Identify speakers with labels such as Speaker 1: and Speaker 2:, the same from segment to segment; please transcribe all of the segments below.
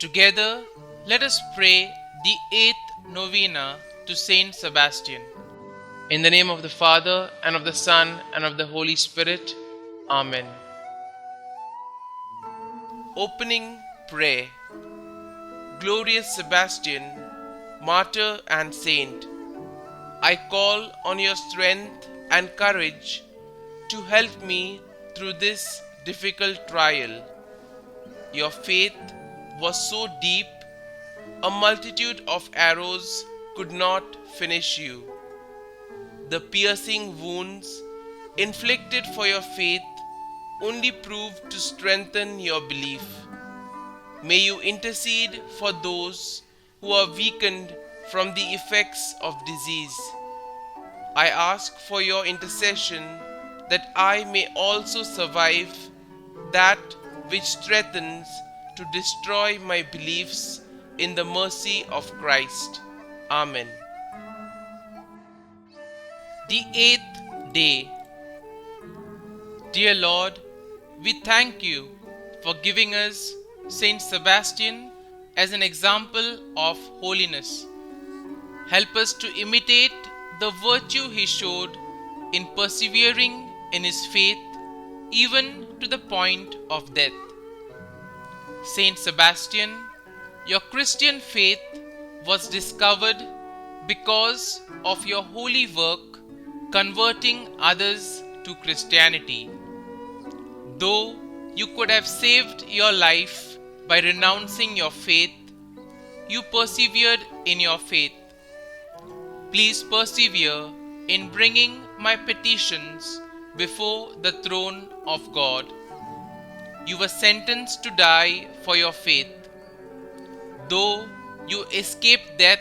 Speaker 1: Together, let us pray the 8th Novena to St Sebastian. In the name of the Father, and of the Son, and of the Holy Spirit. Amen. Opening Prayer. Glorious Sebastian, martyr and saint, I call on your strength and courage to help me through this difficult trial. Your faith was so deep, a multitude of arrows could not finish you. The piercing wounds inflicted for your faith only proved to strengthen your belief. May you intercede for those who are weakened from the effects of disease. I ask for your intercession that I may also survive that which threatens to destroy my beliefs in the mercy of Christ. Amen. The 8th day. Dear Lord, we thank you for giving us St Sebastian as an example of holiness. Help us to imitate the virtue he showed in persevering in his faith even to the point of death. St Sebastian, your Christian faith was discovered because of your holy work converting others to Christianity. Though you could have saved your life by renouncing your faith, you persevered in your faith. Please persevere in bringing my petitions before the throne of God. You were sentenced to die for your faith. Though you escaped death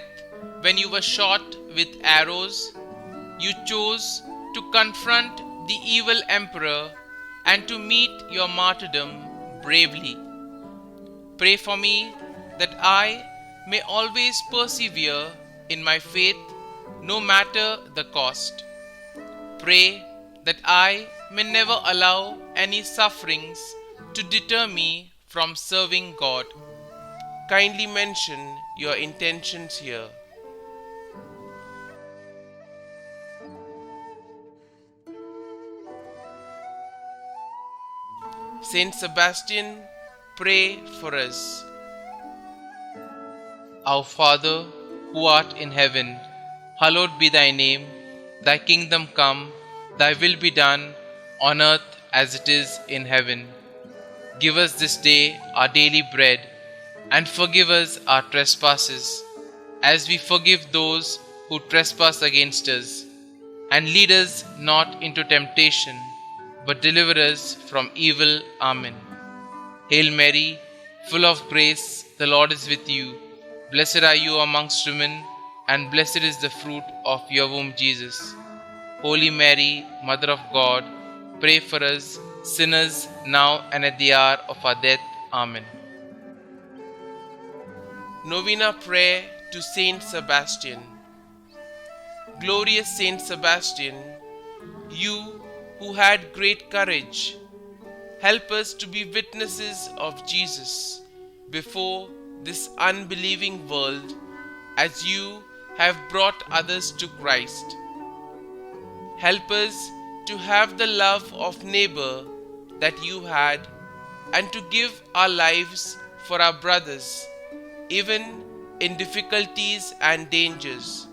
Speaker 1: when you were shot with arrows, you chose to confront the evil emperor and to meet your martyrdom bravely. Pray for me that I may always persevere in my faith no matter the cost. Pray that I may never allow any sufferings to deter me from serving God. Kindly mention your intentions here. Saint Sebastian, pray for us. Our Father, who art in heaven, hallowed be thy name. Thy kingdom come, thy will be done, on earth as it is in heaven. Give us this day our daily bread, and forgive us our trespasses, as we forgive those who trespass against us. And lead us not into temptation, but deliver us from evil. Amen. Hail Mary, full of grace, the Lord is with you. Blessed are you amongst women, and blessed is the fruit of your womb, Jesus. Holy Mary, Mother of God, pray for us sinners now and at the hour of our death. Amen. Novena Prayer to Saint Sebastian. Glorious Saint Sebastian, you who had great courage, help us to be witnesses of Jesus before this unbelieving world as you have brought others to Christ. Help us to have the love of neighbor that you had, and to give our lives for our brothers, even in difficulties and dangers.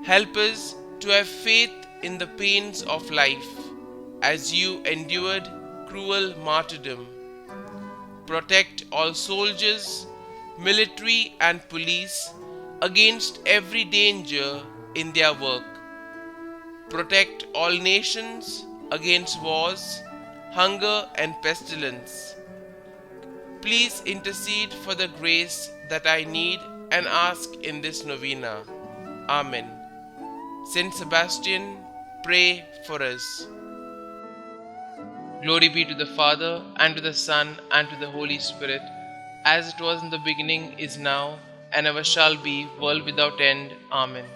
Speaker 1: Help us to have faith in the pains of life, as you endured cruel martyrdom. Protect all soldiers, military and police against every danger in their work. Protect all nations against wars, hunger and pestilence. Please intercede for the grace that I need and ask in this novena. Amen. Saint Sebastian, pray for us. Glory be to the Father, and to the Son, and to the Holy Spirit, as it was in the beginning, is now, and ever shall be, world without end. Amen.